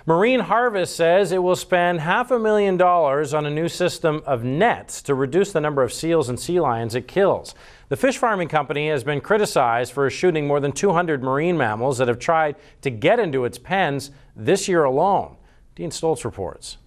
Marine Harvest says it will spend $500,000 on a new system of nets to reduce the number of seals and sea lions it kills. The fish farming company has been criticized for shooting more than 200 marine mammals that have tried to get into its pens this year alone. Dean Stoltz reports.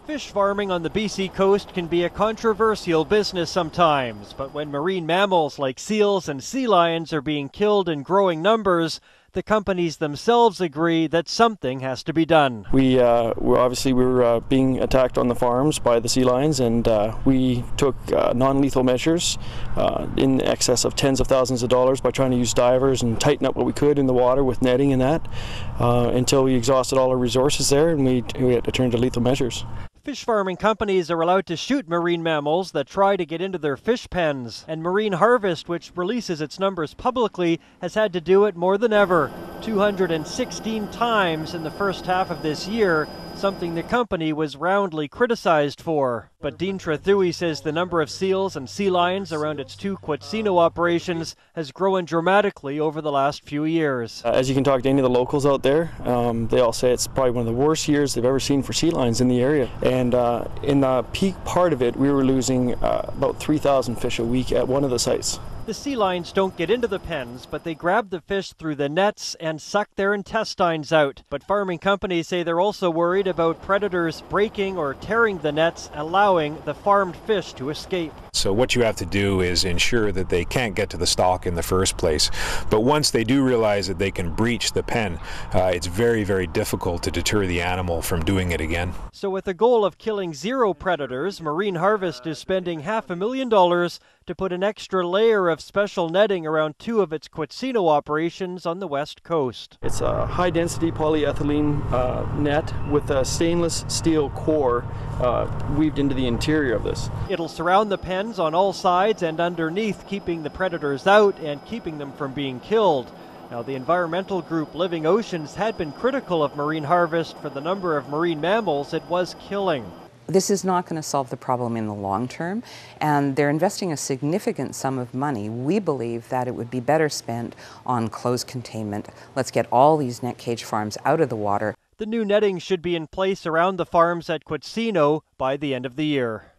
Fish farming on the BC coast can be a controversial business sometimes, but when marine mammals like seals and sea lions are being killed in growing numbers, the companies themselves agree that something has to be done. We were being attacked on the farms by the sea lions, and we took non-lethal measures in excess of tens of thousands of dollars by trying to use divers and tighten up what we could in the water with netting and that until we exhausted all our resources there, and we had to turn to lethal measures. Fish farming companies are allowed to shoot marine mammals that try to get into their fish pens, and Marine Harvest, which releases its numbers publicly, has had to do it more than ever. 216 times in the first half of this year, something the company was roundly criticized for. But Dean Trethewey says the number of seals and sea lions around its two Quatsino operations has grown dramatically over the last few years. As you can talk to any of the locals out there, they all say it's probably one of the worst years they've ever seen for sea lions in the area. And in the peak part of it, we were losing about 3,000 fish a week at one of the sites. The sea lions don't get into the pens, but they grab the fish through the nets and suck their intestines out. But farming companies say they're also worried about predators breaking or tearing the nets, allowing the farmed fish to escape. So what you have to do is ensure that they can't get to the stock in the first place. But once they do realize that they can breach the pen, it's very, very difficult to deter the animal from doing it again. So with the goal of killing zero predators, Marine Harvest is spending $500,000 to put an extra layer of special netting around two of its Quatsino operations on the west coast. It's a high-density polyethylene net with a stainless steel core weaved into the interior of this. It'll surround the pens on all sides and underneath, keeping the predators out and keeping them from being killed. Now, the environmental group Living Oceans had been critical of Marine Harvest for the number of marine mammals it was killing. This is not going to solve the problem in the long term, and they're investing a significant sum of money. We believe that it would be better spent on closed containment. Let's get all these net cage farms out of the water. The new netting should be in place around the farms at Quatsino by the end of the year.